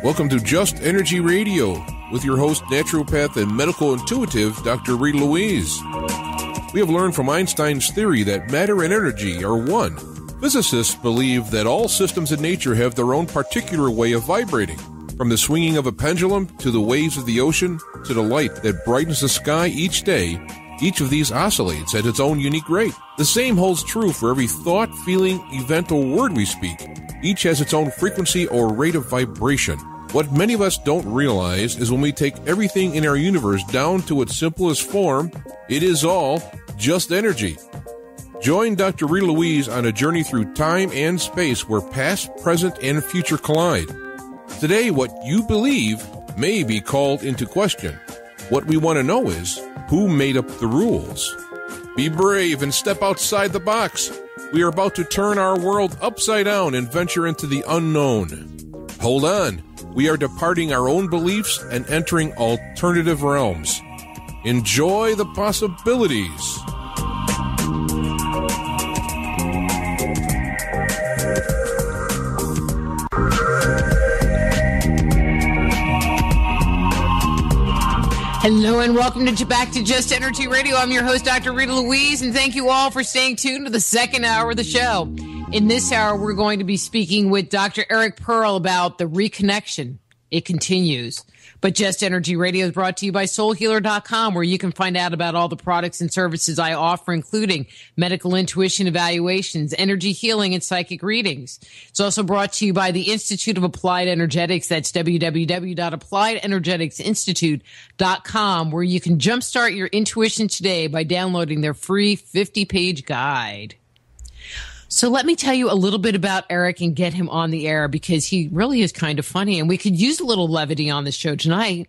Welcome to Just Energy Radio with your host, naturopath and medical intuitive, Dr. Rita Louise. We have learned from Einstein's theory that matter and energy are one. Physicists believe that all systems in nature have their own particular way of vibrating. From the swinging of a pendulum to the waves of the ocean to the light that brightens the sky each day, each of these oscillates at its own unique rate. The same holds true for every thought, feeling, event, or word we speak. Each has its own frequency or rate of vibration. What many of us don't realize is when we take everything in our universe down to its simplest form, it is all just energy. Join Dr. Rita Louise on a journey through time and space where past, present, and future collide. Today, what you believe may be called into question. What we want to know is, who made up the rules? Be brave and step outside the box. We are about to turn our world upside down and venture into the unknown. Hold on. We are departing our own beliefs and entering alternative realms. Enjoy the possibilities. Hello and welcome back to Just Energy Radio. I'm your host, Dr. Rita Louise, and thank you all for staying tuned to the second hour of the show. In this hour, we're going to be speaking with Dr. Eric Pearl about the reconnection. It continues. But Just Energy Radio is brought to you by soulhealer.com, where you can find out about all the products and services I offer, including medical intuition evaluations, energy healing, and psychic readings. It's also brought to you by the Institute of Applied Energetics. That's www.appliedenergeticsinstitute.com, where you can jumpstart your intuition today by downloading their free 50-page guide. So let me tell you a little bit about Eric and get him on the air because he really is kind of funny and we could use a little levity on the show tonight.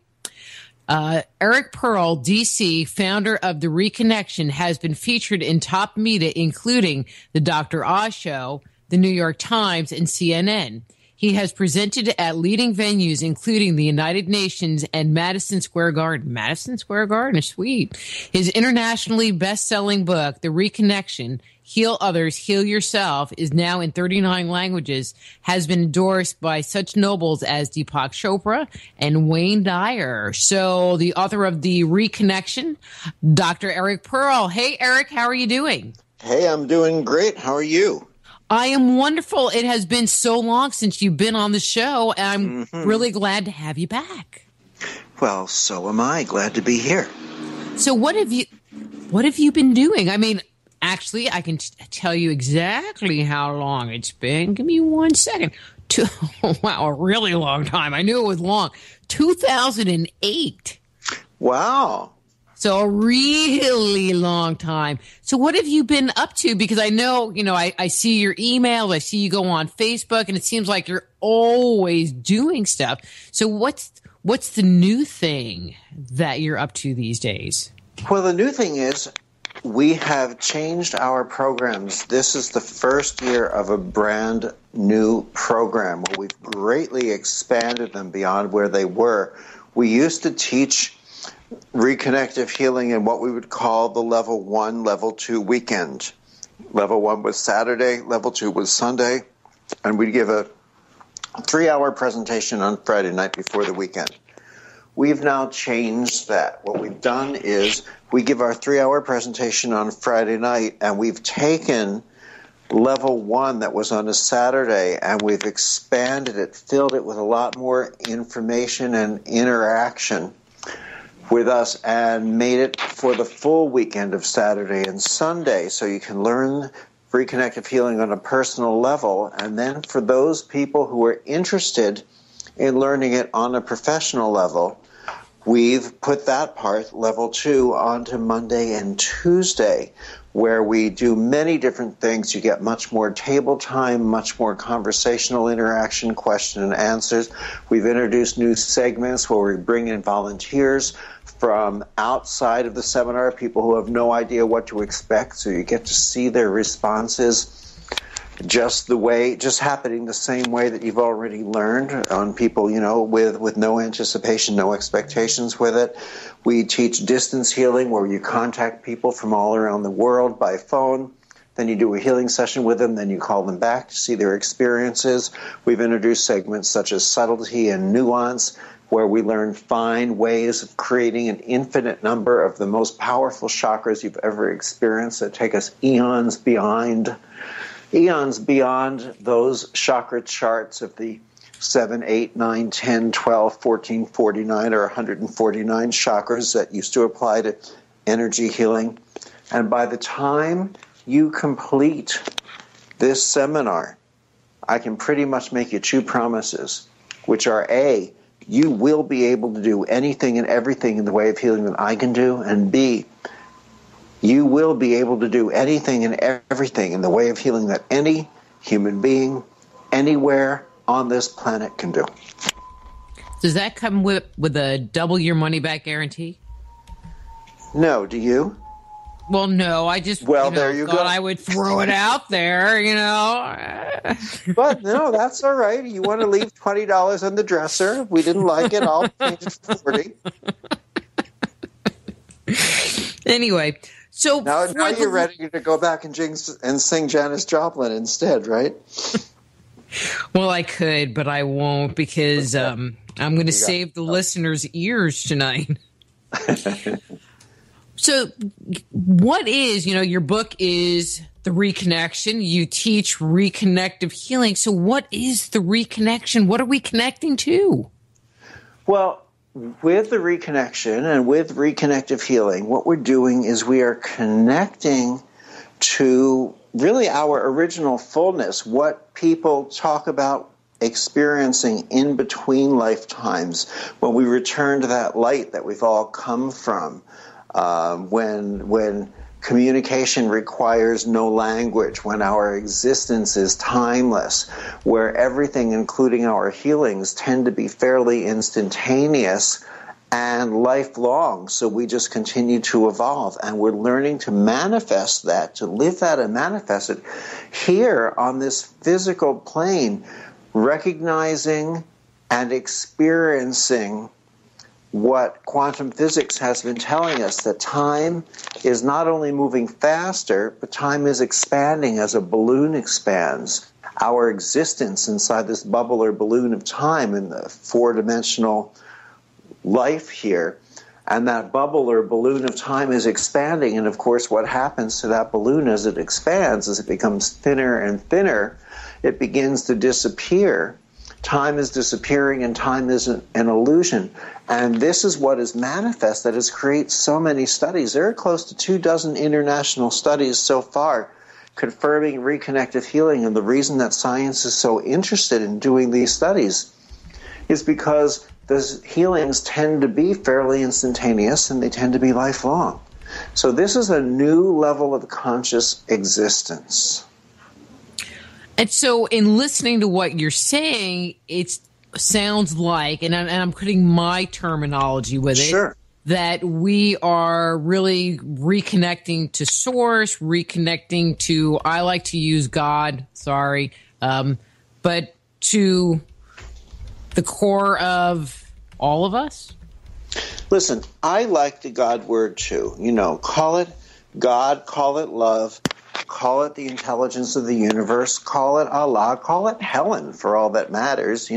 Eric Pearl, DC, founder of The Reconnection, has been featured in top media, including The Dr. Oz Show, The New York Times, and CNN. He has presented at leading venues, including the United Nations and Madison Square Garden. Madison Square Garden is sweet. His internationally best-selling book, The Reconnection, Heal Others, Heal Yourself, is now in 39 languages, has been endorsed by such nobles as Deepak Chopra and Wayne Dyer. So the author of The Reconnection, Dr. Eric Pearl. Hey, Eric, how are you doing? Hey, I'm doing great. How are you? I am wonderful. It has been so long since you've been on the show, and I'm really glad to have you back. Well, so am I. Glad to be here. So what have you been doing? I mean, actually, I can tell you exactly how long it's been. Give me 1 second. Wow, a really long time. I knew it was long. 2008. Wow. So a really long time. So what have you been up to? Because I know, I see your email, I see you go on Facebook, and it seems like you're always doing stuff. So what's the new thing that you're up to these days? Well, the new thing is we have changed our programs. This is the first year of a brand new program where we've greatly expanded them beyond where they were. We used to teach reconnective healing in what we would call the level 1, level 2 weekend. Level 1 was Saturday, level 2 was Sunday, and we'd give a 3-hour presentation on Friday night before the weekend. We've now changed that. What we've done is we give our 3-hour presentation on Friday night, and we've taken level 1 that was on a Saturday, and we've expanded it, filled it with a lot more information and interaction with us, and made it for the full weekend of Saturday and Sunday, so you can learn reconnective healing on a personal level. And then for those people who are interested in learning it on a professional level, we've put that part, level 2, onto Monday and Tuesday, where we do many different things. You get much more table time, much more conversational interaction, question and answers. We've introduced new segments where we bring in volunteers from outside of the seminar, people who have no idea what to expect, so you get to see their responses just happening the same way that you've already learned on people, with no anticipation, no expectations with it. We teach distance healing where you contact people from all around the world by phone. then you do a healing session with them, then you call them back to see their experiences. We've introduced segments such as subtlety and nuance, where we learn fine ways of creating an infinite number of the most powerful chakras you've ever experienced that take us eons beyond those chakra charts of the 7, 8, 9, 10, 12, 14, 49, or 149 chakras that used to apply to energy healing. And by the time you complete this seminar, I can pretty much make you 2 promises, which are A, you will be able to do anything and everything in the way of healing that I can do, and B, you will be able to do anything and everything in the way of healing that any human being anywhere on this planet can do. Does that come with a double your money back guarantee? No, do you? Well, no, I just there you thought go. I would throw it out there, But no, that's all right. You want to leave $20 on the dresser. If we didn't like it, I'll change it for 40. Anyway, so now you're ready to go back and sing Janis Joplin instead, right? Well, I could, but I won't because I'm going to save the listeners' ears tonight. So what is, your book is The Reconnection. You teach reconnective healing. So what is the reconnection? What are we connecting to? Well, with the reconnection and with reconnective healing, what we're doing is we are connecting to really our original fullness, what people talk about experiencing in between lifetimes when we return to that light that we've all come from. When communication requires no language, when our existence is timeless, where everything, including our healings, tend to be fairly instantaneous and lifelong. So we just continue to evolve, and we're learning to manifest that, to live that and manifest it here on this physical plane, recognizing and experiencing what quantum physics has been telling us, that time is not only moving faster, but time is expanding as a balloon expands. Our existence inside this bubble or balloon of time in the 4-dimensional life here, and that bubble or balloon of time is expanding, and of course what happens to that balloon as it expands, as it becomes thinner and thinner, it begins to disappear. Time is disappearing and time is an illusion. And this is what is manifest that has created so many studies. There are close to 24 international studies so far confirming reconnective healing. And the reason that science is so interested in doing these studies is because the healings tend to be fairly instantaneous and they tend to be lifelong. So this is a new level of conscious existence. And so in listening to what you're saying, it sounds like, and I'm putting my terminology with it, sure, that we are really reconnecting to source, reconnecting to, I like to use God, but to the core of all of us? Listen, I like the God word too. Call it God, call it love, call it the intelligence of the universe, call it Allah, call it Helen for all that matters.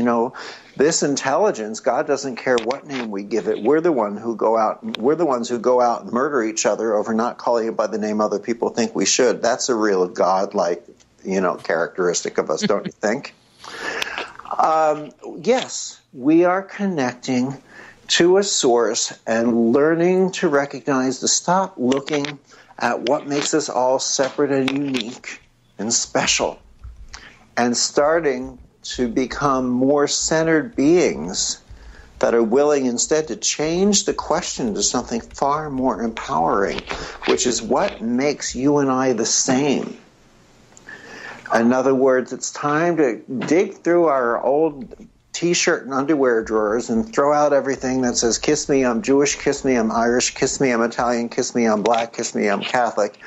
This intelligence, God doesn't care what name we give it. We're the ones who go out and murder each other over not calling it by the name other people think we should. That's a real God-like, characteristic of us, don't you think? Yes, we are connecting to a source and learning to recognize, to stop looking at what makes us all separate and unique and special, and starting to become more centered beings that are willing instead to change the question to something far more empowering, which is what makes you and I the same. In other words, it's time to dig through our old T-shirt and underwear drawers and throw out everything that says, kiss me, I'm Jewish, kiss me, I'm Irish, kiss me, I'm Italian, kiss me, I'm black, kiss me, I'm Catholic,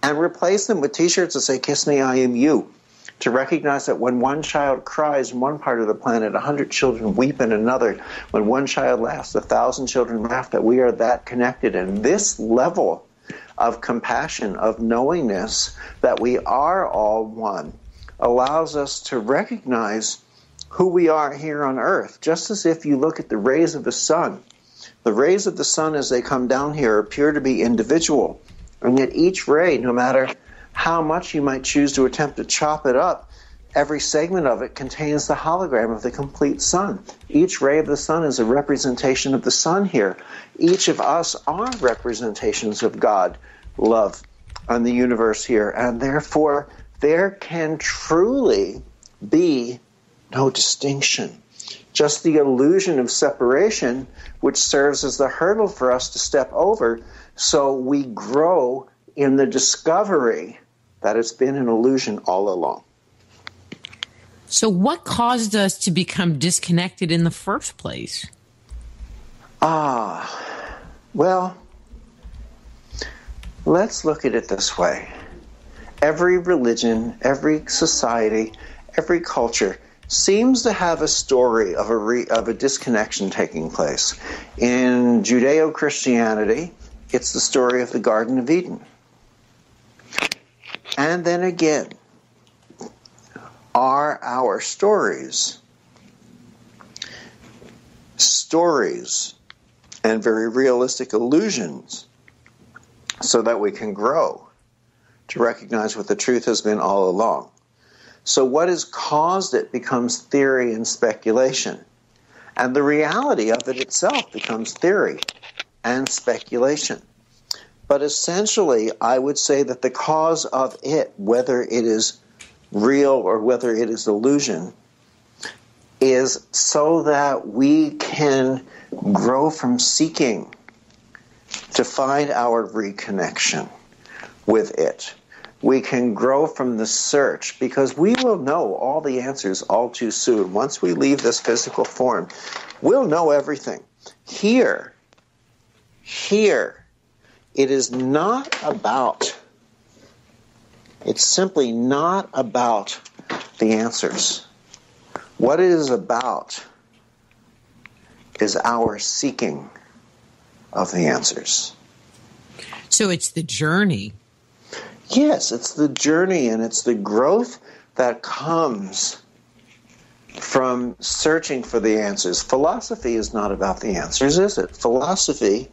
and replace them with T-shirts that say, kiss me, I am you. To recognize that when one child cries in one part of the planet, 100 children weep in another. When one child laughs, 1,000 children laugh, that we are that connected. And this level of compassion, of knowingness that we are all one, allows us to recognize who we are here on earth. Just as if you look at the rays of the sun. The rays of the sun as they come down here appear to be individual, and yet each ray, no matter how much you might choose to attempt to chop it up, every segment of it contains the hologram of the complete sun. Each ray of the sun is a representation of the sun here. Each of us are representations of God, love, and the universe here, and therefore there can truly be no distinction. Just the illusion of separation, which serves as the hurdle for us to step over, so we grow in the discovery that it's been an illusion all along. So what caused us to become disconnected in the first place? Well, let's look at it this way. Every religion, every society, every culture seems to have a story of a disconnection taking place. In Judeo-Christianity, it's the story of the Garden of Eden. And then again, are our stories and very realistic illusions so that we can grow to recognize what the truth has been all along. So what has caused it becomes theory and speculation. And the reality of it itself becomes theory and speculation. But essentially, I would say that the cause of it, whether it is real or whether it is illusion, is so that we can grow from seeking to find our reconnection with it. We can grow from the search, because we will know all the answers all too soon. Once we leave this physical form, we'll know everything. Here, it is not about, it's simply not about the answers. What it is about is our seeking of the answers. So it's the journey. Yes, it's the journey, and it's the growth that comes from searching for the answers. Philosophy is not about the answers, is it? Philosophy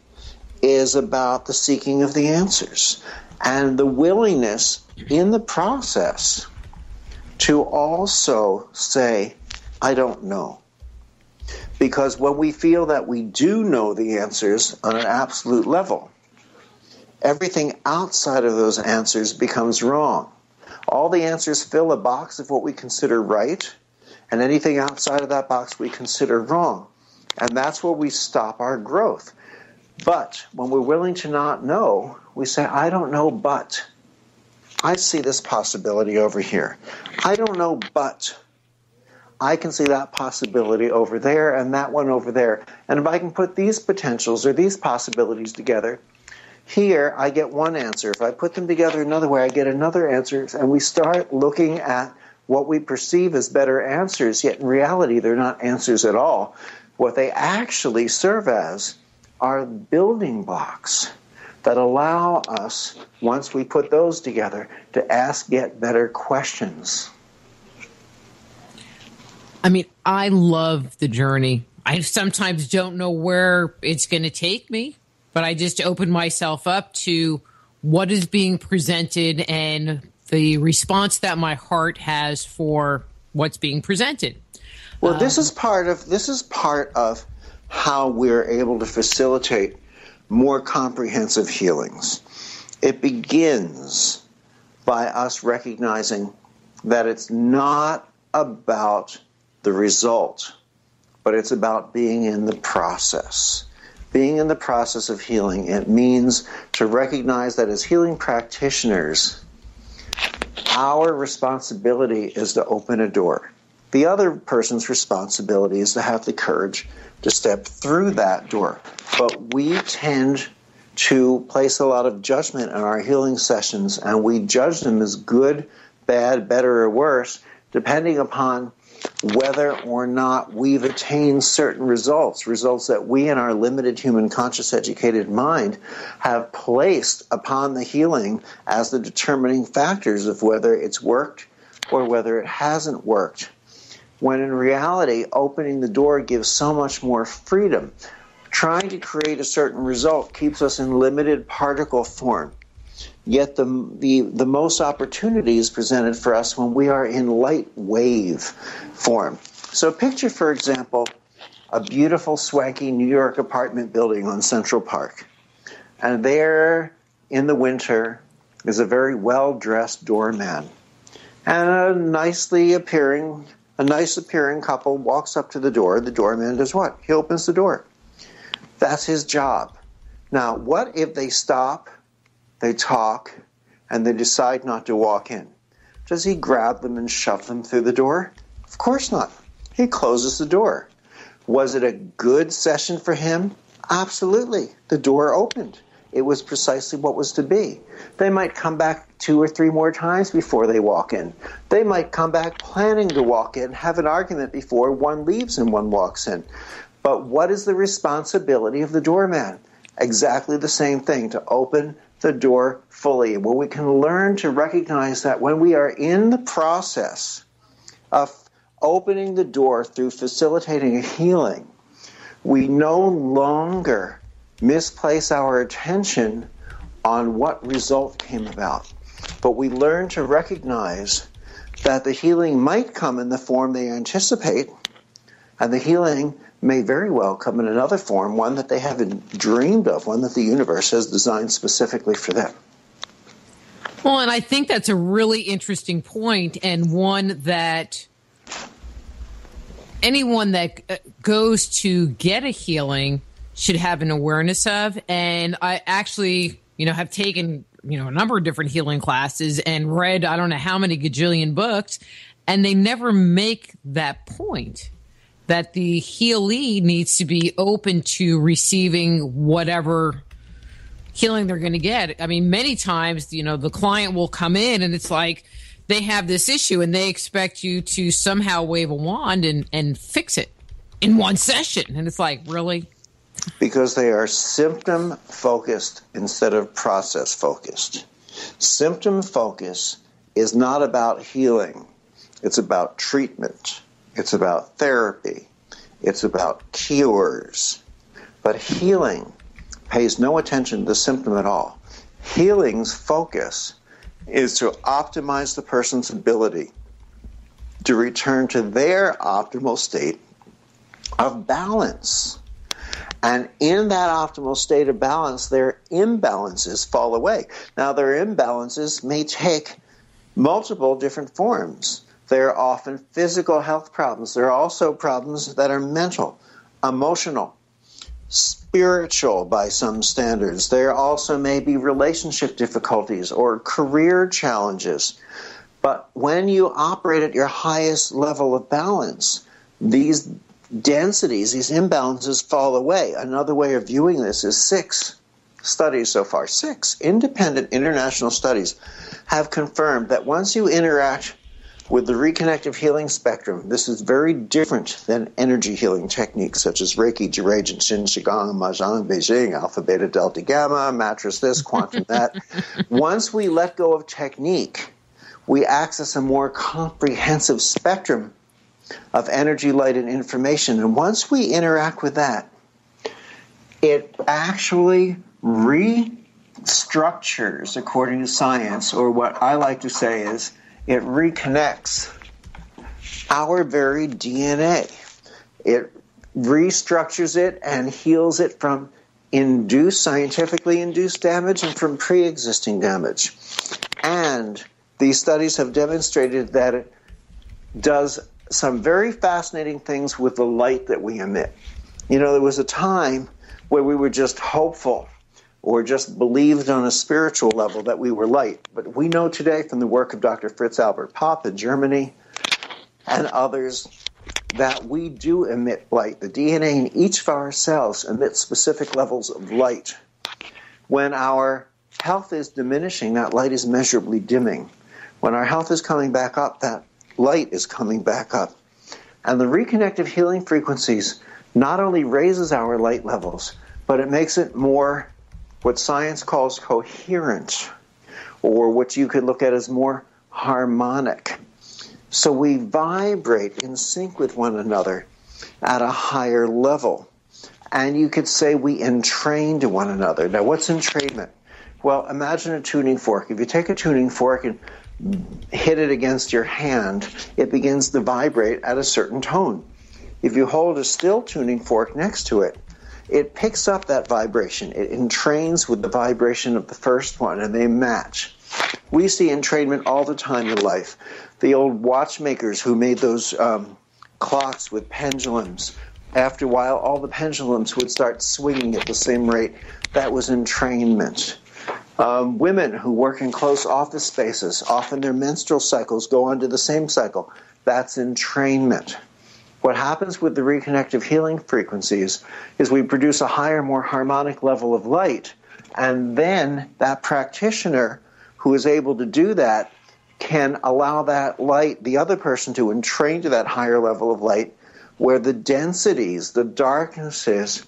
is about the seeking of the answers and the willingness in the process to also say, I don't know. Because when we feel that we do know the answers on an absolute level, everything outside of those answers becomes wrong. All the answers fill a box of what we consider right, and anything outside of that box we consider wrong. And that's where we stop our growth. But when we're willing to not know, we say, I don't know, but I see this possibility over here. I don't know, but I can see that possibility over there and that one over there. And if I can put these potentials or these possibilities together, here I get one answer. If I put them together another way, I get another answer. And we start looking at what we perceive as better answers, yet in reality they're not answers at all. What they actually serve as are building blocks that allow us, once we put those together, to ask yet better questions. I mean, I love the journey. I sometimes don't know where it's going to take me, but I just open myself up to what is being presented and the response that my heart has for what's being presented. Well, this is part of how we're able to facilitate more comprehensive healings. It begins by us recognizing that it's not about the result, but it's about being in the process. Being in the process of healing, it means to recognize that as healing practitioners, our responsibility is to open a door. The other person's responsibility is to have the courage to step through that door. But we tend to place a lot of judgment in our healing sessions, and we judge them as good, bad, better, or worse, depending upon whether or not we've attained certain results that we in our limited human conscious educated mind have placed upon the healing as the determining factors of whether it's worked or whether it hasn't worked. When in reality, opening the door gives so much more freedom. Trying to create a certain result keeps us in limited particle form. Yet the most opportunity is presented for us when we are in light wave form. So picture, for example, a beautiful, swanky New York apartment building on Central Park. And there, in the winter, is a very well-dressed doorman. And a nice appearing couple walks up to the door. The doorman does what? He opens the door. That's his job. Now, what if they stop, they talk, and they decide not to walk in? Does he grab them and shove them through the door? Of course not. He closes the door. Was it a good session for him? Absolutely. The door opened. It was precisely what was to be. They might come back 2 or 3 more times before they walk in. They might come back planning to walk in, have an argument before one leaves and one walks in. But what is the responsibility of the doorman? Exactly the same thing, to open the door fully. Well, we can learn to recognize that when we are in the process of opening the door through facilitating a healing, we no longer misplace our attention on what result came about. But we learn to recognize that the healing might come in the form they anticipate, and the healing may very well come in another form, one that they haven't dreamed of, one that the universe has designed specifically for them. Well, and I think that's a really interesting point, and one that anyone that goes to get a healing should have an awareness of. And I actually, have taken, a number of different healing classes and read I don't know how many gajillion books, and they never make that point that the healee needs to be open to receiving whatever healing they're going to get. I mean, many times, the client will come in and it's like they have this issue and they expect you to somehow wave a wand and fix it in one session. And it's like, really? Because they are symptom focused instead of process focused. Symptom focus is not about healing. It's about treatment. It's about therapy. It's about cures. But healing pays no attention to the symptom at all. Healing's focus is to optimize the person's ability to return to their optimal state of balance. And in that optimal state of balance, their imbalances fall away. Now, their imbalances may take multiple different forms. There are often physical health problems. There are also problems that are mental, emotional, spiritual by some standards. There also may be relationship difficulties or career challenges. But when you operate at your highest level of balance, these densities, these imbalances fall away. Another way of viewing this is 6 studies so far. 6 independent international studies have confirmed that once you interact with the reconnective healing spectrum, this is very different than energy healing techniques such as Reiki, Jiragen, Shin, Qigong, Mahjong, Beijing, Alpha, Beta, Delta, Gamma, mattress this, quantum that. Once we let go of technique, we access a more comprehensive spectrum of energy, light, and information. And once we interact with that, it actually restructures, according to science, or what I like to say is, it reconnects our very DNA. It restructures it and heals it from scientifically induced damage and from pre-existing damage. And these studies have demonstrated that it does some very fascinating things with the light that we emit. There was a time where we were just hopeful or just believed on a spiritual level that we were light. But we know today from the work of Dr. Fritz Albert Popp in Germany and others that we do emit light. The DNA in each of our cells emits specific levels of light. When our health is diminishing, that light is measurably dimming. When our health is coming back up, that light is coming back up. And the reconnective healing frequencies not only raises our light levels, but it makes it more what science calls coherent, or what you could look at as more harmonic. So we vibrate in sync with one another at a higher level. And you could say we entrain to one another. Now, what's entrainment? Well, imagine a tuning fork. If you take a tuning fork and hit it against your hand, it begins to vibrate at a certain tone. If you hold a still tuning fork next to it, it picks up that vibration. It entrains with the vibration of the first one, and they match. We see entrainment all the time in life. The old watchmakers who made those clocks with pendulums, after a while, all the pendulums would start swinging at the same rate. That was entrainment. Women who work in close office spaces, often their menstrual cycles go on to the same cycle. That's entrainment. What happens with the reconnective healing frequencies is we produce a higher, more harmonic level of light, and then that practitioner who is able to do that can allow that light, the other person, to entrain to that higher level of light, where the densities, the darknesses,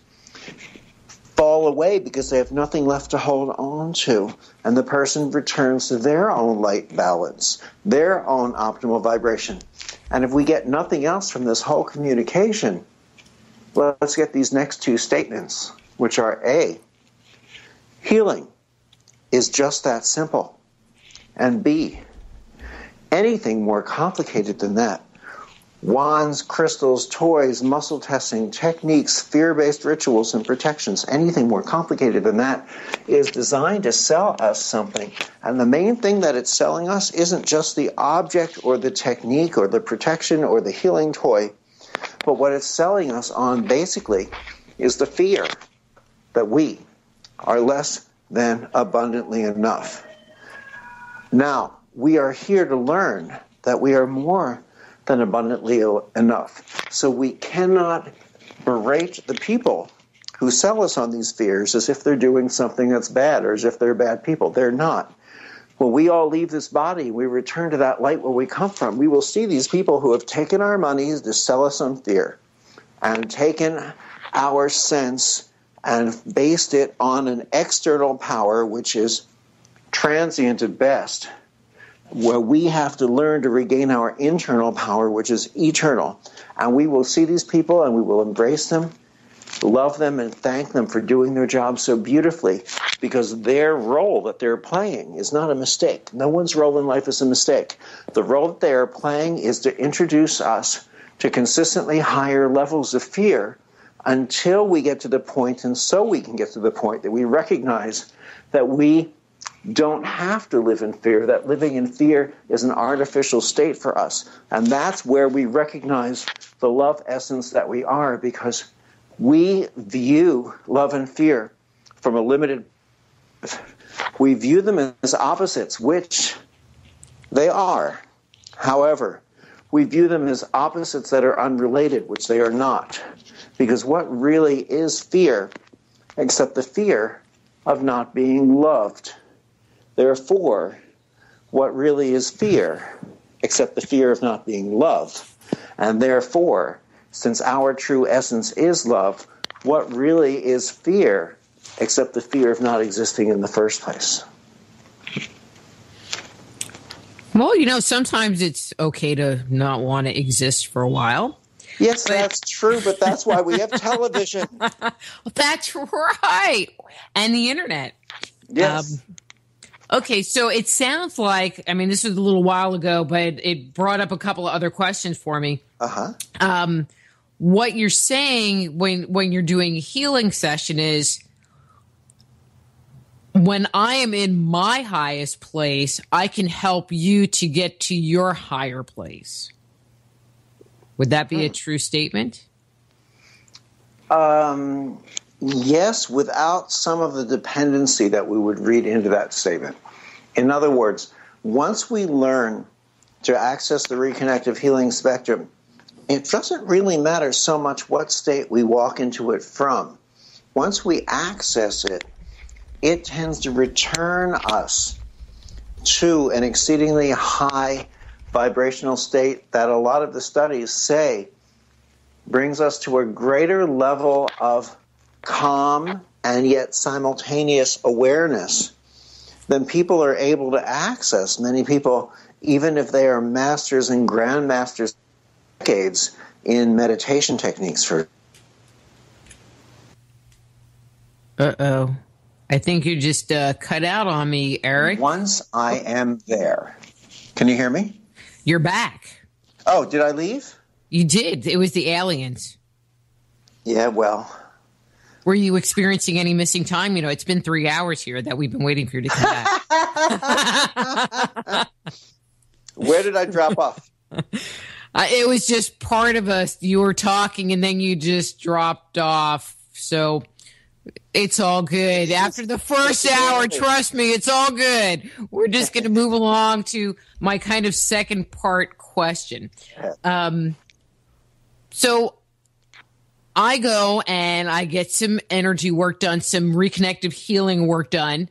fall away because they have nothing left to hold on to, and the person returns to their own light balance, their own optimal vibration. And if we get nothing else from this whole communication, let's get these next two statements, which are A, healing is just that simple, and B, anything more complicated than that, wands, crystals, toys, muscle testing, techniques, fear-based rituals, and protections, anything more complicated than that is designed to sell us something. And the main thing that it's selling us isn't just the object or the technique or the protection or the healing toy, but what it's selling us on basically is the fear that we are less than abundantly enough. Now, we are here to learn that we are more than abundantly enough. So we cannot berate the people who sell us on these fears as if they're doing something that's bad or as if they're bad people. They're not. When we all leave this body, we return to that light where we come from. We will see these people who have taken our money to sell us on fear and taken our sense and based it on an external power which is transient at best, where we have to learn to regain our internal power, which is eternal. And we will see these people and we will embrace them, love them, and thank them for doing their job so beautifully, because their role that they're playing is not a mistake. No one's role in life is a mistake. The role that they are playing is to introduce us to consistently higher levels of fear until we get to the point, and so we can get to the point that we recognize that we don't have to live in fear, that living in fear is an artificial state for us. And that's where we recognize the love essence that we are, because we view love and fear from a limited... We view them as opposites, which they are. However, we view them as opposites that are unrelated, which they are not. Because what really is fear, except the fear of not being loved? Therefore, what really is fear, except the fear of not being loved? And therefore, since our true essence is love, what really is fear, except the fear of not existing in the first place? Well, sometimes it's okay to not want to exist for a while. Yes, that's true, but that's why we have television. That's right. And the internet. Yes. Okay, so it sounds like, this was a little while ago, but it brought up a couple of other questions for me. Uh-huh. What you're saying when you're doing a healing session is, when I am in my highest place, I can help you to get to your higher place. Would that be a true statement? Yes, without some of the dependency that we would read into that statement. In other words, once we learn to access the reconnective healing spectrum, it doesn't really matter so much what state we walk into it from. Once we access it, it tends to return us to an exceedingly high vibrational state that a lot of the studies say brings us to a greater level of calm and yet simultaneous awareness than people are able to access. Many people, even if they are masters and grandmasters, decades in meditation techniques. Uh-oh. I think you just cut out on me, Eric. Once I am there. Can you hear me? You're back. Oh, did I leave? You did. It was the aliens. Yeah, well. Were you experiencing any missing time? You know, it's been 3 hours here that we've been waiting for you to come back. Where did I drop off? It was just part of us. You were talking and then you just dropped off. So it's all good. After the first hour, trust me, it's all good. We're just going to move along to my kind of second part question. So I go and I get some energy work done, some reconnective healing work done.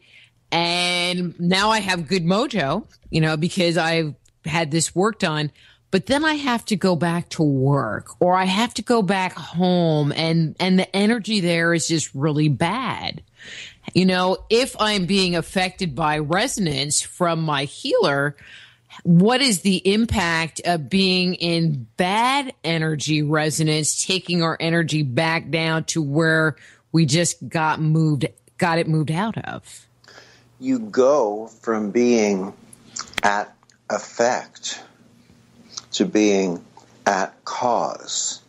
And now I have good mojo, you know, because I've had this work done. But then I have to go back to work or I have to go back home and the energy there is just really bad. You know, if I'm being affected by resonance from my healer, what is the impact of being in bad energy resonance, taking our energy back down to where we just got it moved out of? You go from being at effect to being at cause.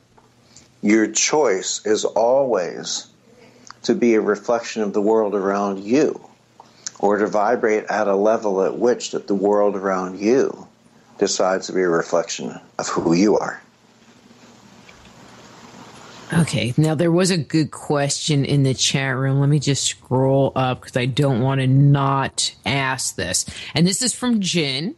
Your choice is always to be a reflection of the world around you, or to vibrate at a level at which that the world around you decides to be a reflection of who you are. Okay, now there was a good question in the chat room. Let me just scroll up because I don't want to not ask this. And this is from Jen.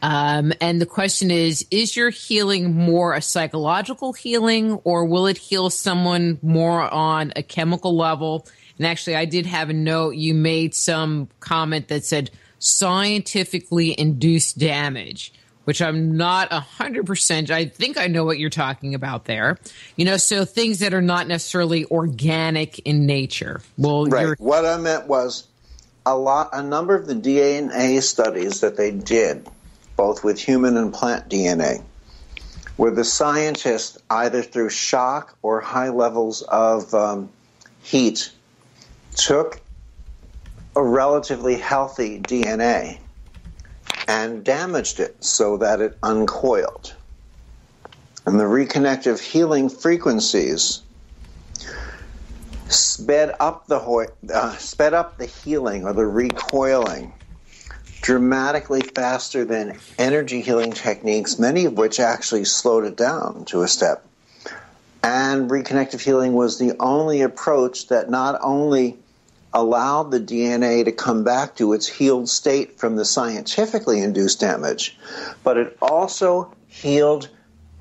And the question is your healing more a psychological healing or will it heal someone more on a chemical level? And actually, I did have a note. You made some comment that said scientifically induced damage, which I'm not 100%. I think I know what you're talking about there. You know, so things that are not necessarily organic in nature. Well, right. What I meant was a number of the DNA studies that they did, both with human and plant DNA, where the scientists, either through shock or high levels of heat, took a relatively healthy DNA and damaged it so that it uncoiled. And the reconnective healing frequencies sped up the healing or the recoiling dramatically faster than energy healing techniques, many of which actually slowed it down to a step. And reconnective healing was the only approach that not only allowed the DNA to come back to its healed state from the scientifically induced damage, but it also healed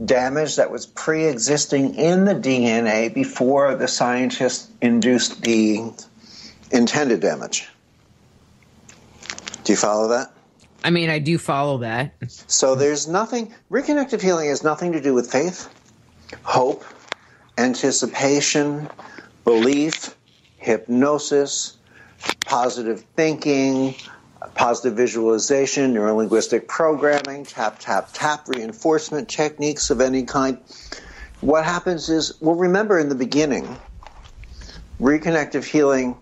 damage that was pre-existing in the DNA before the scientists induced the intended damage. Do you follow that? I mean, I do follow that. So there's nothing, reconnective healing has nothing to do with faith, hope, anticipation, belief, hypnosis, positive thinking, positive visualization, neurolinguistic programming, tap, tap, tap, reinforcement techniques of any kind. What happens is, well, remember in the beginning, reconnective healing,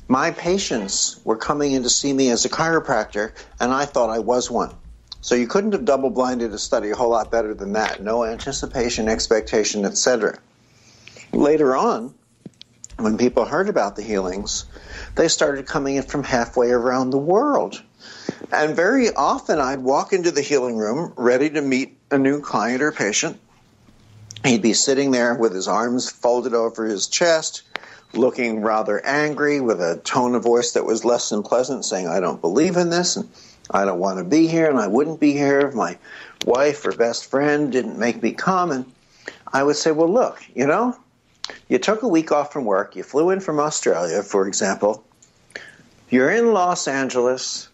my patients were coming in to see me as a chiropractor, and I thought I was one. So you couldn't have double-blinded a study a whole lot better than that. No anticipation, expectation, etc. Later on, when people heard about the healings, they started coming in from halfway around the world. And very often I'd walk into the healing room ready to meet a new client or patient. He'd be sitting there with his arms folded over his chest, looking rather angry, with a tone of voice that was less than pleasant, saying, I don't believe in this, and I don't want to be here, and I wouldn't be here if my wife or best friend didn't make me come. And I would say, well, look, you know, you took a week off from work, you flew in from Australia, for example, you're in Los Angeles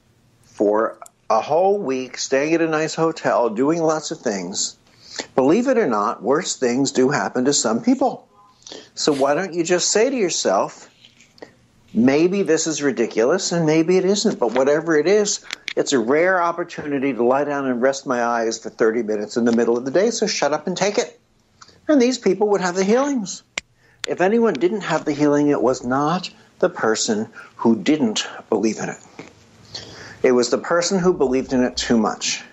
for a whole week, staying at a nice hotel, doing lots of things, Believe it or not, worse things do happen to some people. So why don't you just say to yourself, maybe this is ridiculous and maybe it isn't, but whatever it is, it's a rare opportunity to lie down and rest my eyes for 30 minutes in the middle of the day, so shut up and take it. And these people would have the healings. If anyone didn't have the healing, it was not the person who didn't believe in it. It was the person who believed in it too much.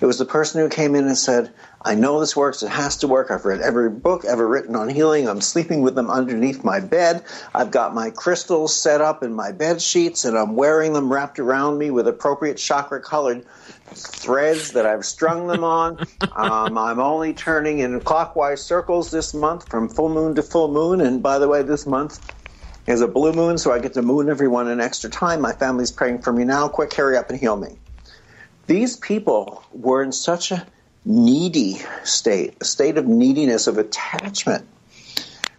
It was the person who came in and said, I know this works, it has to work, I've read every book ever written on healing, I'm sleeping with them underneath my bed, I've got my crystals set up in my bed sheets, and I'm wearing them wrapped around me with appropriate chakra-colored threads that I've strung them on. I'm only turning in clockwise circles this month from full moon to full moon, and by the way, this month is a blue moon, so I get to moon everyone an extra time. My family's praying for me now. Quick, hurry up and heal me. These people were in such a needy state, a state of neediness, of attachment,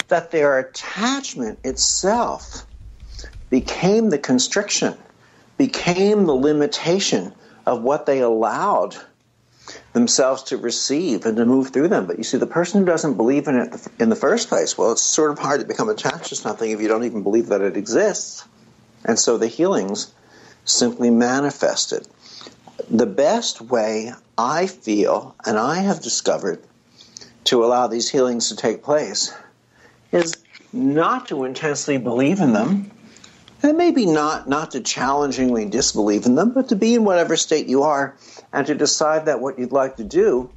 that their attachment itself became the constriction, became the limitation of what they allowed themselves to receive and to move through them. But you see, the person who doesn't believe in it in the first place, well, it's sort of hard to become attached to something if you don't even believe that it exists. And so the healings simply manifested. The best way I feel, and I have discovered, to allow these healings to take place is not to intensely believe in them, and maybe not to challengingly disbelieve in them, but to be in whatever state you are and to decide that what you'd like to do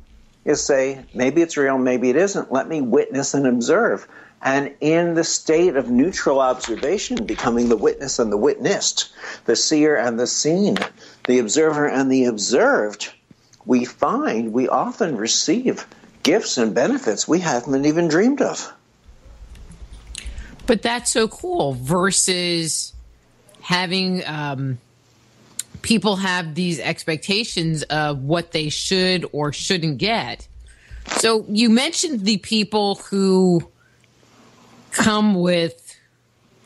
is say, maybe it's real, maybe it isn't. Let me witness and observe. And in the state of neutral observation, becoming the witness and the witnessed, the seer and the seen, the observer and the observed, we find we often receive gifts and benefits we haven't even dreamed of. But that's so cool versus having people have these expectations of what they should or shouldn't get. So you mentioned the people who come with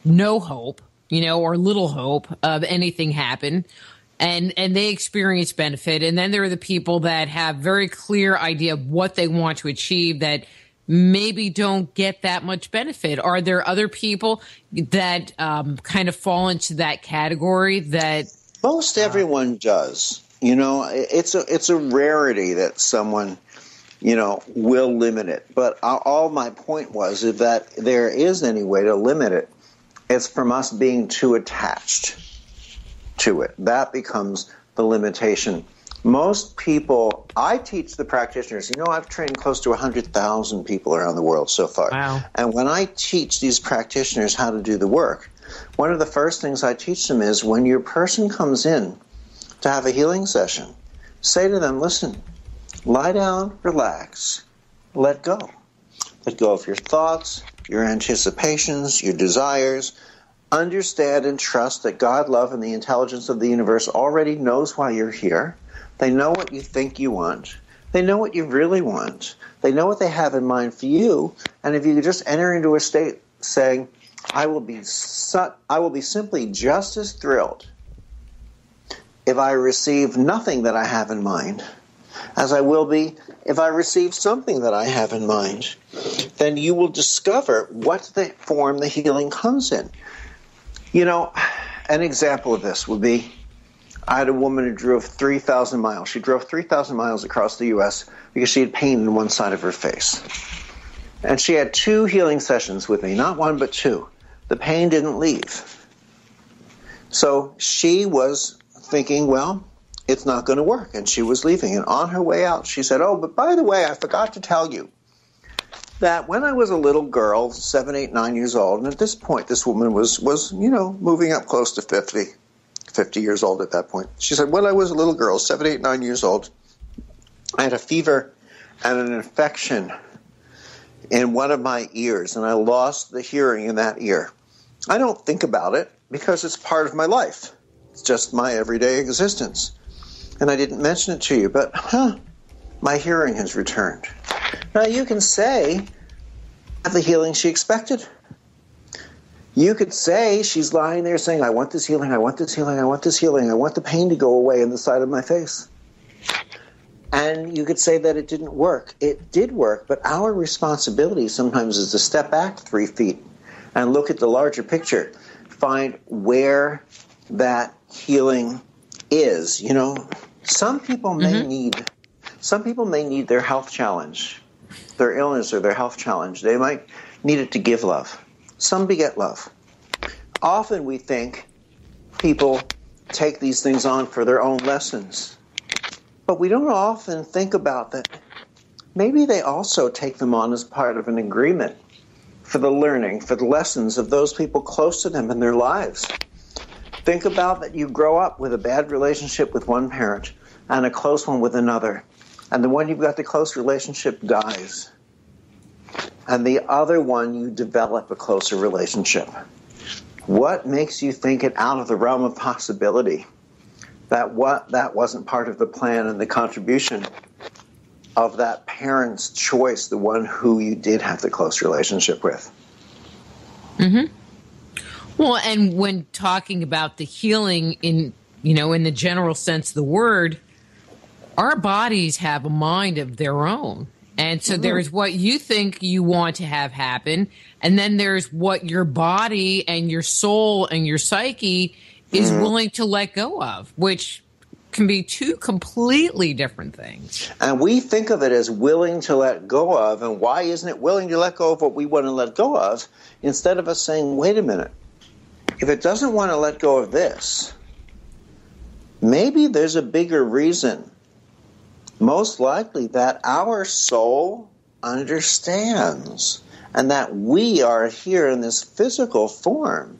no hope, or little hope of anything happen, and they experience benefit. And then there are the people that have very clear idea of what they want to achieve that maybe don't get that much benefit. Are there other people that kind of fall into that category that most everyone does? It's a rarity that someone will limit it. But all my point was is that there is any way to limit it. It's from us being too attached to it. That becomes the limitation. Most people, I teach the practitioners, I've trained close to 100,000 people around the world so far. Wow. And when I teach these practitioners how to do the work, one of the first things I teach them is when your person comes in to have a healing session, say to them, listen, lie down, relax, let go. Let go of your thoughts, your anticipations, your desires. Understand and trust that God, love, and the intelligence of the universe already knows why you're here. They know what you think you want. They know what you really want. They know what they have in mind for you. And if you could just enter into a state saying, I will be simply just as thrilled if I receive nothing that I have in mind as I will be if I receive something that I have in mind, then you will discover what the form the healing comes in. An example of this would be, I had a woman who drove 3,000 miles. She drove 3,000 miles across the U.S. because she had pain in one side of her face. And she had 2 healing sessions with me, not 1 but 2. The pain didn't leave. So she was thinking, well, it's not going to work, and she was leaving. And on her way out, she said, but by the way, I forgot to tell you that when I was a little girl, 7, 8, 9 years old, and at this point, this woman was moving up close to 50 years old at that point. She said, when I was a little girl, 7, 8, 9 years old, I had a fever and an infection in one of my ears, and I lost the hearing in that ear. I don't think about it because it's part of my life. It's just my everyday existence. And I didn't mention it to you, but my hearing has returned. Now you can say the healing she expected. You could say she's lying there saying, I want this healing, I want this healing, I want this healing, I want the pain to go away in the side of my face. And you could say that it didn't work. It did work, but our responsibility sometimes is to step back 3 feet and look at the larger picture, find where that healing is. You know, some people may need their health challenge, their illness or their health challenge. They might need it to give love. Some beget love. Often we think people take these things on for their own lessons. But we don't often think about that. Maybe they also take them on as part of an agreement for the learning, for the lessons of those people close to them in their lives. Think about that you grow up with a bad relationship with one parent and a close one with another. And the one you've got the close relationship dies. And the other one, you develop a closer relationship. What makes you think it out of the realm of possibility that that wasn't part of the plan and the contribution of that parent's choice, the one who you did have the close relationship with? Well, and when talking about the healing in the general sense of the word, our bodies have a mind of their own. And so there's what you think you want to have happen, and then there's what your body and your soul and your psyche is willing to let go of, which can be two completely different things. And we think of it as willing to let go of, and why isn't it willing to let go of what we want to let go of, instead of us saying, wait a minute, if it doesn't want to let go of this, maybe there's a bigger reason. Most likely that our soul understands, and that we are here in this physical form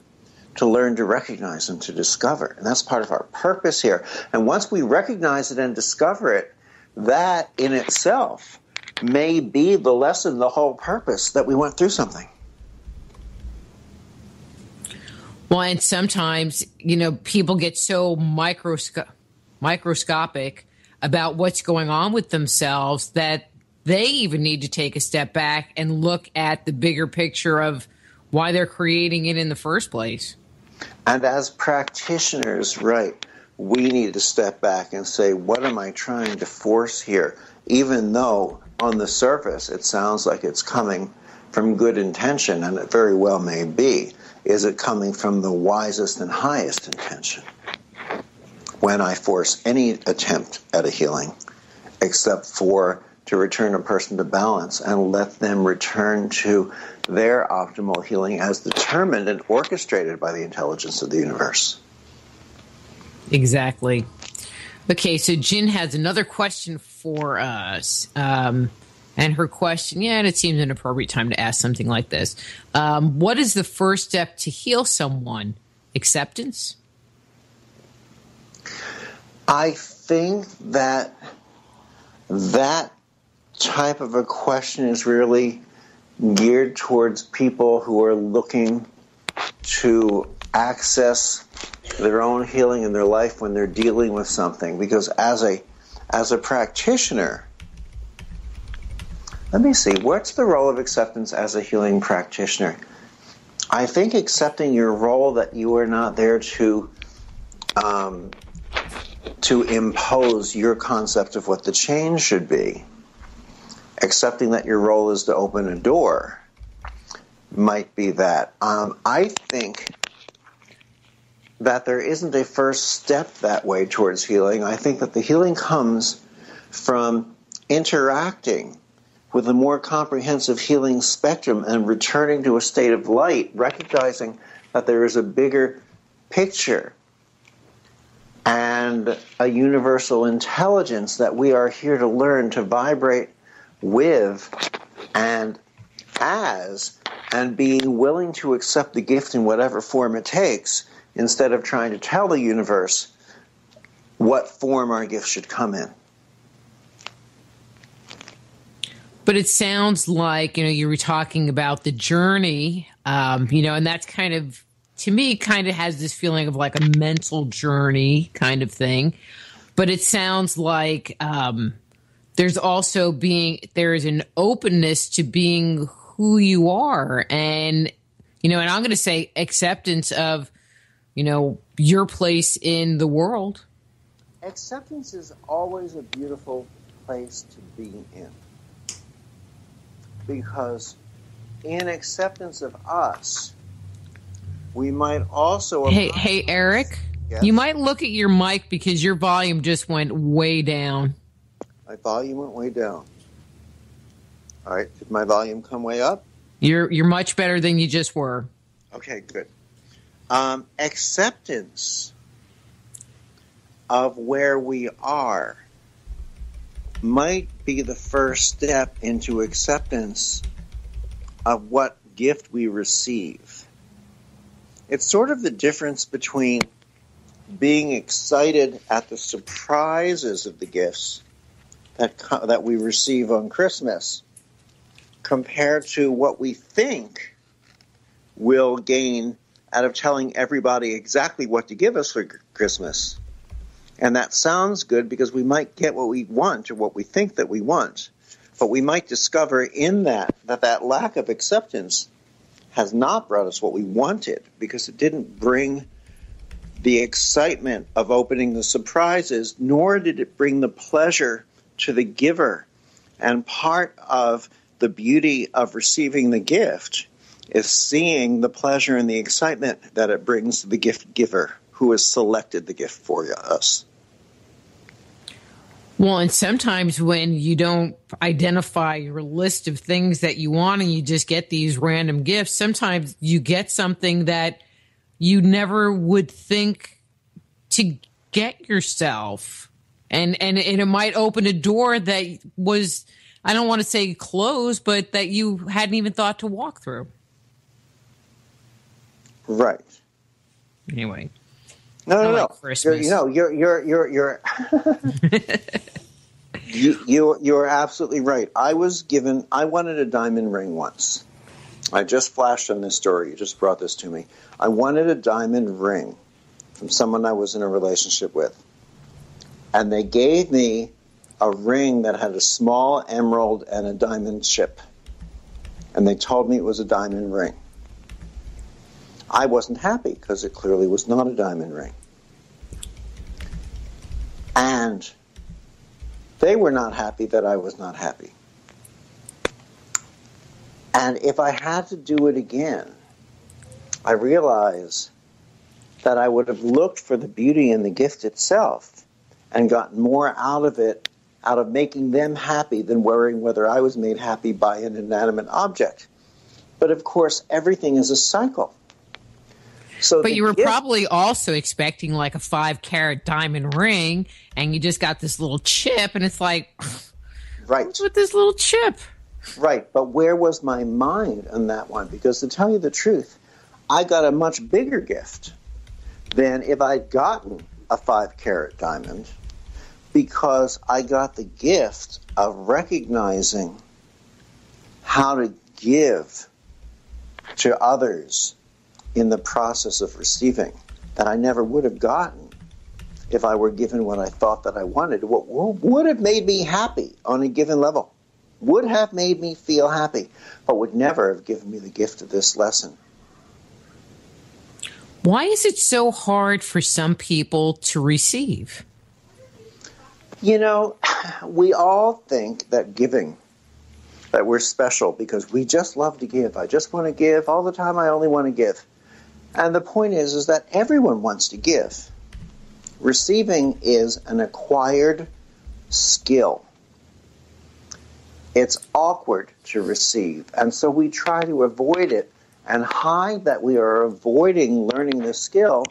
to learn to recognize and to discover. And that's part of our purpose here. And once we recognize it and discover it, that in itself may be the lesson, the whole purpose that we went through something. Well, and sometimes, people get so microscopic about what's going on with themselves that they even need to take a step back and look at the bigger picture of why they're creating it in the first place. And as practitioners, right, we need to step back and say, what am I trying to force here? Even though on the surface it sounds like it's coming from good intention, and it very well may be. Is it coming from the wisest and highest intention? When I force any attempt at a healing, except for to return a person to balance and let them return to their optimal healing as determined and orchestrated by the intelligence of the universe. Exactly. Okay, so Jen has another question for us. And her question, and it seems an appropriate time to ask something like this. What is the first step to heal someone? Acceptance? I think that type of a question is really geared towards people who are looking to access their own healing in their life when they're dealing with something. Because as a practitioner, let me see, what's the role of acceptance as a healing practitioner? I think accepting your role, that you are not there to impose your concept of what the change should be. Accepting that your role is to open a door might be that. I think that there isn't a first step that way towards healing. I think that the healing comes from interacting with a more comprehensive healing spectrum and returning to a state of light, recognizing that there is a bigger picture and a universal intelligence that we are here to learn to vibrate with and as, and being willing to accept the gift in whatever form it takes, instead of trying to tell the universe what form our gift should come in. But it sounds like, you were talking about the journey, and that's kind of, to me, kind of has this feeling of like a mental journey kind of thing. But it sounds like there's an openness to being who you are. And, and I'm going to say acceptance of, your place in the world. Acceptance is always a beautiful place to be in. Because in acceptance of us, we might also... Hey, Eric, yes? You might look at your mic because your volume just went way down. My volume went way down. All right, did my volume come way up? You're much better than you just were. Okay, good. Acceptance of where we are might be the first step into acceptance of what gift we receive. It's sort of the difference between being excited at the surprises of the gifts that we receive on Christmas compared to what we think we'll gain out of telling everybody exactly what to give us for Christmas. And that sounds good because we might get what we want or what we think that we want. But we might discover in that lack of acceptance has not brought us what we wanted because it didn't bring the excitement of opening the surprises, nor did it bring the pleasure to the giver. And part of the beauty of receiving the gift is seeing the pleasure and the excitement that it brings to the gift giver who has selected the gift for us. Well, and sometimes when you don't identify your list of things that you want and you just get these random gifts, sometimes you get something that you never would think to get yourself. And it might open a door that was, I don't want to say closed, but that you hadn't even thought to walk through. Right. Anyway. No. Christmas. You're absolutely right. I wanted a diamond ring once. I just flashed on this story. You just brought this to me. I wanted a diamond ring from someone I was in a relationship with. And they gave me a ring that had a small emerald and a diamond chip. And they told me it was a diamond ring. I wasn't happy because it clearly was not a diamond ring. And they were not happy that I was not happy. And if I had to do it again, I realized that I would have looked for the beauty in the gift itself and gotten more out of it, out of making them happy than worrying whether I was made happy by an inanimate object. But of course, everything is a cycle. But you were probably also expecting like a 5-carat diamond ring, and you just got this little chip, and it's like, right. What's with this little chip? Right, but where was my mind on that one? Because to tell you the truth, I got a much bigger gift than if I'd gotten a 5-carat diamond, because I got the gift of recognizing how to give to others in the process of receiving that I never would have gotten if I were given what I thought that I wanted. What would have made me happy on a given level, would have made me feel happy, but would never have given me the gift of this lesson. Why is it so hard for some people to receive? You know, we all think that giving, that we're special because we just love to give. I just want to give all the time. I only want to give. And the point is that everyone wants to give. Receiving is an acquired skill. It's awkward to receive, and so we try to avoid it and hide that we are avoiding learning this skill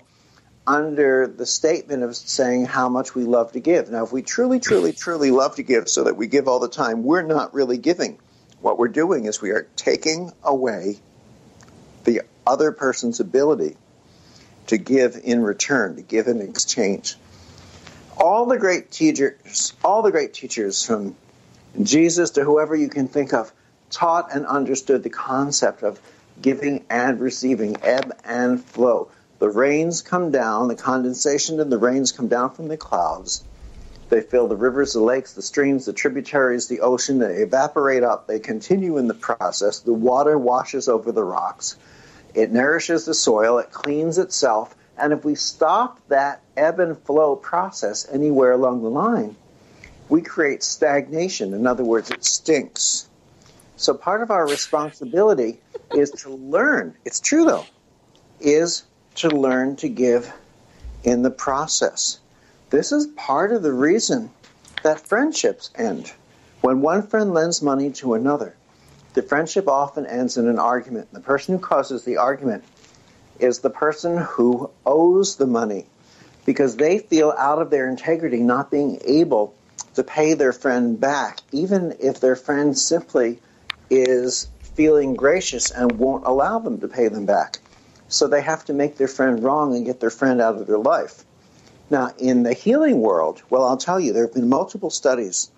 under the statement of saying how much we love to give. Now, if we truly, truly, truly love to give so that we give all the time, we're not really giving. What we're doing is we are taking away the other person's ability to give in return, to give in exchange. All the great teachers from Jesus to whoever you can think of taught and understood the concept of giving and receiving, ebb and flow. The rains come down, the condensation and the rains come down from the clouds. They fill the rivers, the lakes, the streams, the tributaries, the ocean. They evaporate up. They continue in the process. The water washes over the rocks. It nourishes the soil. It cleans itself. And if we stop that ebb and flow process anywhere along the line, we create stagnation. In other words, it stinks. So part of our responsibility is to learn, it's true though, is to learn to give in the process. This is part of the reason that friendships end. When one friend lends money to another, the friendship often ends in an argument. The person who causes the argument is the person who owes the money, because they feel out of their integrity not being able to pay their friend back, even if their friend simply is feeling gracious and won't allow them to pay them back. So they have to make their friend wrong and get their friend out of their life. Now, in the healing world, well, I'll tell you, there have been multiple studies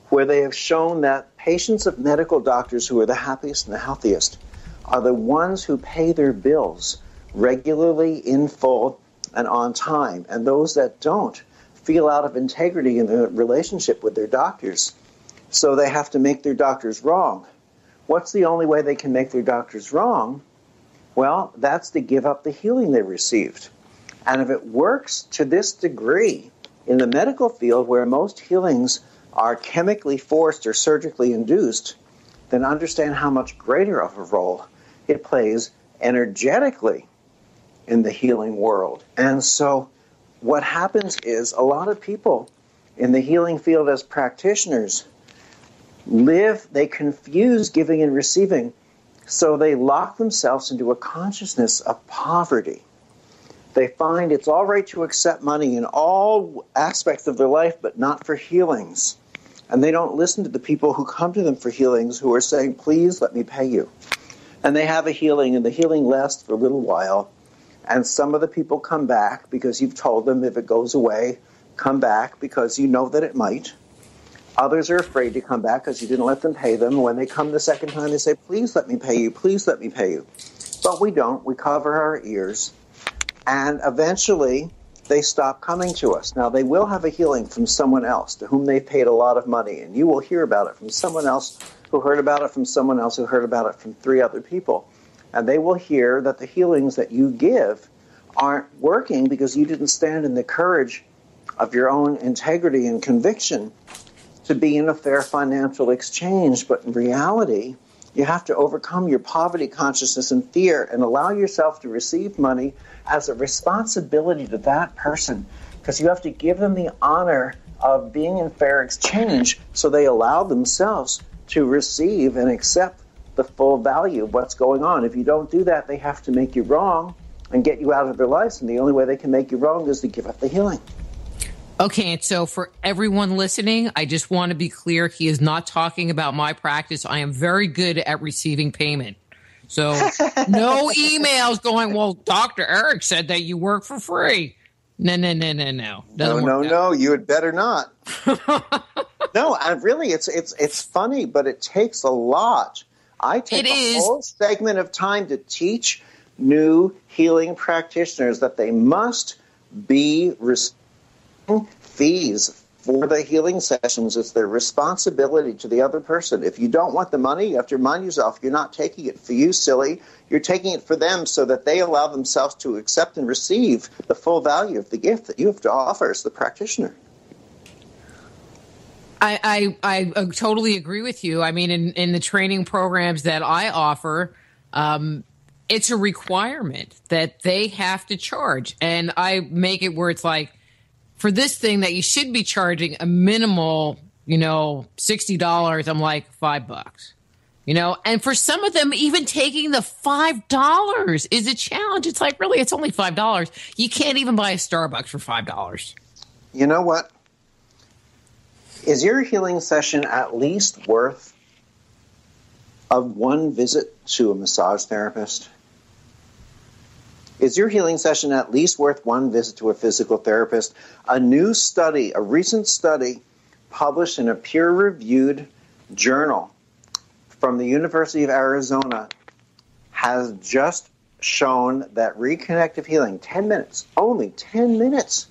where they have shown that patients of medical doctors who are the happiest and the healthiest are the ones who pay their bills regularly, in full, and on time. And those that don't feel out of integrity in the relationship with their doctors, so they have to make their doctors wrong. What's the only way they can make their doctors wrong? Well, that's to give up the healing they received. And if it works to this degree in the medical field, where most healings are chemically forced or surgically induced, then understand how much greater of a role it plays energetically in the healing world. And so what happens is a lot of people in the healing field as practitioners they confuse giving and receiving, so they lock themselves into a consciousness of poverty. They find it's all right to accept money in all aspects of their life, but not for healings. And they don't listen to the people who come to them for healings who are saying, please let me pay you. And they have a healing, and the healing lasts for a little while. And some of the people come back because you've told them if it goes away, come back because you know that it might. Others are afraid to come back because you didn't let them pay them. When they come the second time, they say, please let me pay you, please let me pay you. But we don't. We cover our ears. And eventually, they stop coming to us. Now, they will have a healing from someone else to whom they've paid a lot of money. And you will hear about it from someone else who heard about it from someone else who heard about it from 3 other people. And they will hear that the healings that you give aren't working because you didn't stand in the courage of your own integrity and conviction to be in a fair financial exchange. But in reality, you have to overcome your poverty consciousness and fear and allow yourself to receive money as a responsibility to that person, because you have to give them the honor of being in fair exchange so they allow themselves to receive and accept the full value of what's going on. If you don't do that, they have to make you wrong and get you out of their lives, and the only way they can make you wrong is to give up the healing. Okay, and so for everyone listening, I just want to be clear, he is not talking about my practice. I am very good at receiving payment. So no emails going, well, Dr. Eric said that you work for free. No. No, you had better not. No, really, it's funny, but it takes a lot. I take a whole segment of time to teach new healing practitioners that they must be receiving fees for the healing sessions. It's their responsibility to the other person. If you don't want the money, you have to remind yourself you're not taking it for you, silly. You're taking it for them so that they allow themselves to accept and receive the full value of the gift that you have to offer as the practitioner. I totally agree with you. I mean, in the training programs that I offer, it's a requirement that they have to charge. And I make it where it's like, for this thing that you should be charging a minimal, $60, I'm like $5, and for some of them, even taking the $5 is a challenge. It's like, really, it's only $5. You can't even buy a Starbucks for $5. You know what? Is your healing session at least worth of one visit to a massage therapist? Is your healing session at least worth one visit to a physical therapist? A recent study published in a peer-reviewed journal from the University of Arizona has just shown that reconnective healing, 10 minutes, only 10 minutes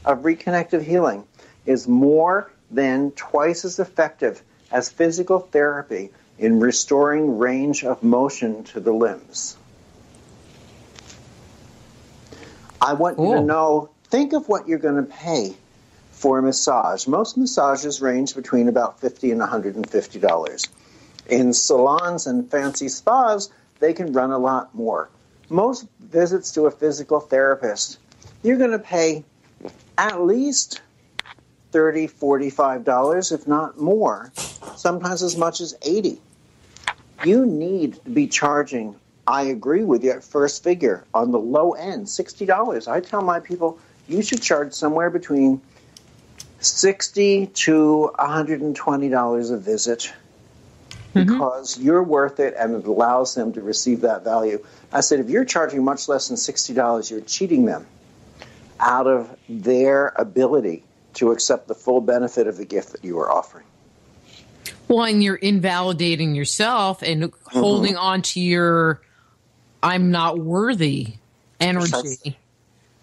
of reconnective healing, is more than twice as effective as physical therapy in restoring range of motion to the limbs. I want you to know, think of what you're going to pay for a massage. Most massages range between about $50 and $150. In salons and fancy spas, they can run a lot more. Most visits to a physical therapist, you're going to pay at least $30, $45, if not more, sometimes as much as $80. You need to be charging, I agree with you, at first figure, on the low end, $60. I tell my people, you should charge somewhere between $60 to $120 a visit because you're worth it and it allows them to receive that value. I said, if you're charging much less than $60, you're cheating them out of their ability to accept the full benefit of the gift that you are offering. Well, and you're invalidating yourself and holding on to your I'm not worthy energy, Precisely.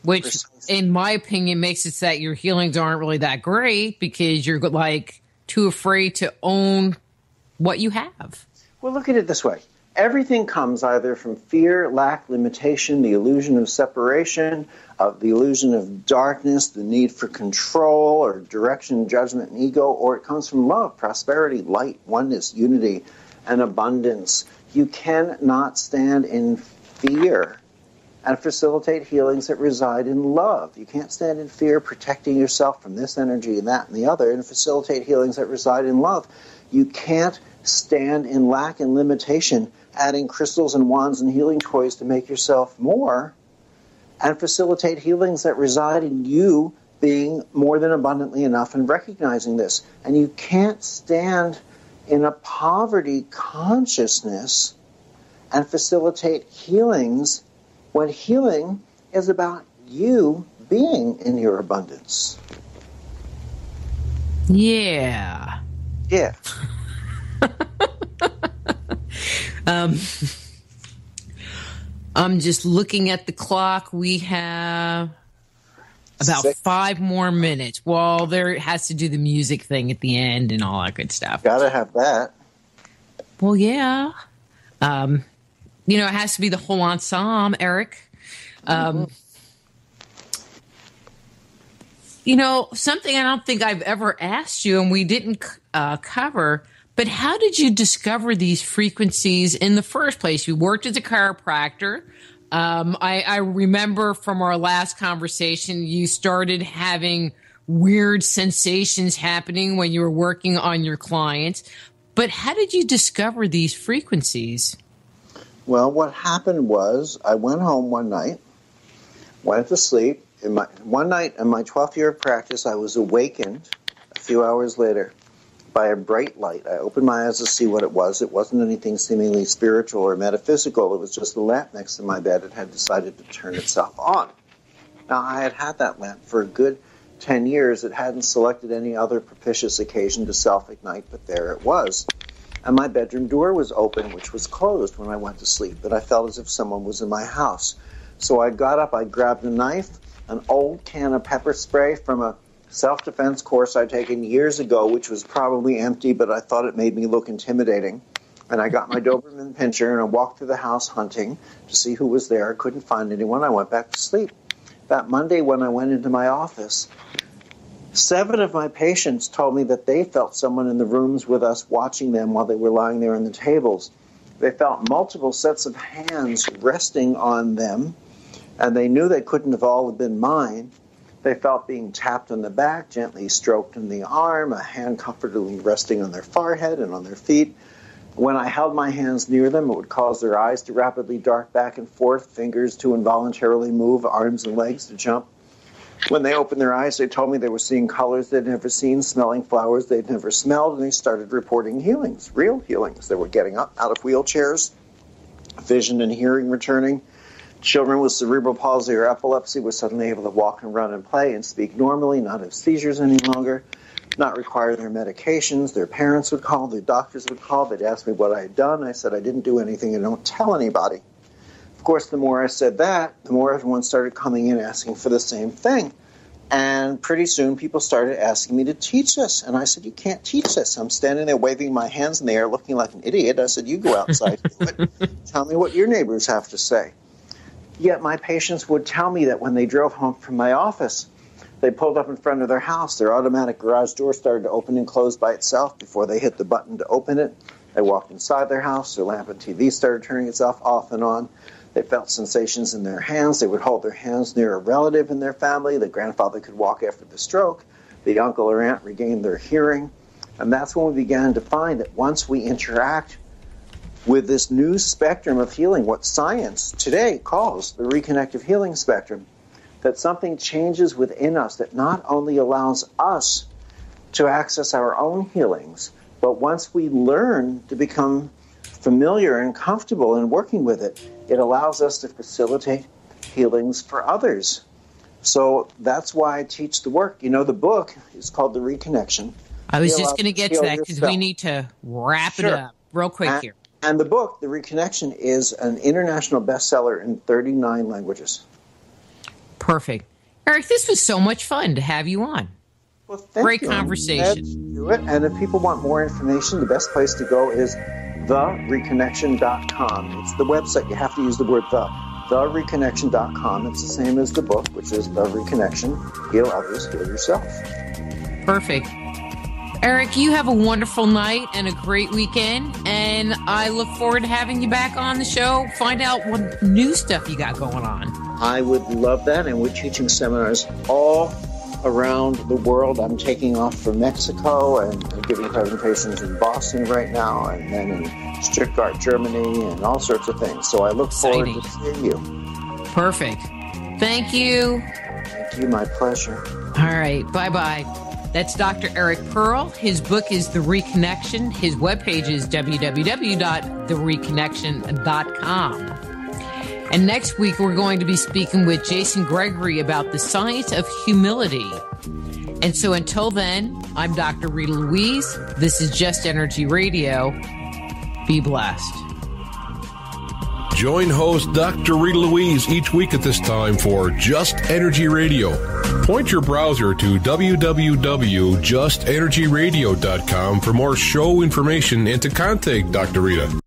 which, in my opinion, makes it so that your healings aren't really that great because you're like too afraid to own what you have. Well, look at it this way. Everything comes either from fear, lack, limitation, the illusion of separation, the illusion of darkness, the need for control or direction, judgment, and ego, or it comes from love, prosperity, light, oneness, unity, and abundance. You cannot stand in fear and facilitate healings that reside in love. You can't stand in fear, protecting yourself from this energy and that and the other, and facilitate healings that reside in love. You can't stand in lack and limitation, adding crystals and wands and healing toys to make yourself more, and facilitate healings that reside in you being more than abundantly enough and recognizing this. And you can't stand in a poverty consciousness and facilitate healings when healing is about you being in your abundance. Yeah. Yeah. I'm just looking at the clock. We have about 5 more minutes. Well, there has to do the music thing at the end and all that good stuff. Gotta have that. Well, yeah. It has to be the whole ensemble, Eric. Something I don't think I've ever asked you, and we didn't cover, but how did you discover these frequencies in the first place? You worked as a chiropractor. I remember from our last conversation, you started having weird sensations happening when you were working on your clients. But how did you discover these frequencies? Well, what happened was I went home one night, went to sleep. One night in my 12th year of practice, I was awakened a few hours later by a bright light. I opened my eyes to see what it was. It wasn't anything seemingly spiritual or metaphysical. It was just the lamp next to my bed. It had decided to turn itself on. Now, I had had that lamp for a good 10 years. It hadn't selected any other propitious occasion to self-ignite, but there it was. And my bedroom door was open, which was closed when I went to sleep, but I felt as if someone was in my house. So I got up, I grabbed a knife, an old can of pepper spray from a self-defense course I'd taken years ago, which was probably empty, but I thought it made me look intimidating. And I got my Doberman pinscher, and I walked through the house hunting to see who was there. I couldn't find anyone. I went back to sleep. That Monday when I went into my office, 7 of my patients told me that they felt someone in the rooms with us watching them while they were lying there on the tables. They felt multiple sets of hands resting on them, and they knew they couldn't have all been mine. They felt being tapped on the back, gently stroked in the arm, a hand comfortably resting on their forehead and on their feet. When I held my hands near them, it would cause their eyes to rapidly dart back and forth, fingers to involuntarily move, arms and legs to jump. When they opened their eyes, they told me they were seeing colors they'd never seen, smelling flowers they'd never smelled, and they started reporting healings, real healings. They were getting up out of wheelchairs, vision and hearing returning. Children with cerebral palsy or epilepsy were suddenly able to walk and run and play and speak normally, not have seizures any longer, not require their medications. Their parents would call, their doctors would call. They'd ask me what I had done. I said I didn't do anything and don't tell anybody. Of course, the more I said that, the more everyone started coming in asking for the same thing. And pretty soon people started asking me to teach this. And I said, you can't teach this. I'm standing there waving my hands in the air looking like an idiot. I said, you go outside and do it. Tell me what your neighbors have to say. Yet my patients would tell me that when they drove home from my office, they pulled up in front of their house, their automatic garage door started to open and close by itself before they hit the button to open it. They walked inside their house, their lamp and TV started turning itself off and on. They felt sensations in their hands. They would hold their hands near a relative in their family. The grandfather could walk after the stroke. The uncle or aunt regained their hearing. And that's when we began to find that once we interact with this new spectrum of healing, what science today calls the reconnective healing spectrum, that something changes within us that not only allows us to access our own healings, but once we learn to become familiar and comfortable in working with it, it allows us to facilitate healings for others. So that's why I teach the work. You know, the book is called The Reconnection. I was just going to get to that because we need to wrap it up real quick here. And the book, The Reconnection, is an international bestseller in 39 languages. Perfect. Eric, this was so much fun to have you on. Well, thank Great you. conversation. Let's do it. And if people want more information, the best place to go is thereconnection.com. It's the website. You have to use the word thereconnection.com. It's the same as the book, which is The Reconnection. Heal others, heal yourself. Perfect. Eric, you have a wonderful night and a great weekend, and I look forward to having you back on the show. Find out what new stuff you got going on. I would love that, and we're teaching seminars all around the world. I'm taking off for Mexico and giving presentations in Boston right now, and then in Stuttgart, Germany, and all sorts of things. So I look forward to seeing you. Perfect. Thank you. Thank you. My pleasure. All right. Bye-bye. That's Dr. Eric Pearl. His book is The Reconnection. His webpage is www.thereconnection.com. And next week, we're going to be speaking with Jason Gregory about the science of humility. And so until then, I'm Dr. Rita Louise. This is Just Energy Radio. Be blessed. Join host Dr. Rita Louise each week at this time for Just Energy Radio. Point your browser to www.justenergyradio.com for more show information and to contact Dr. Rita.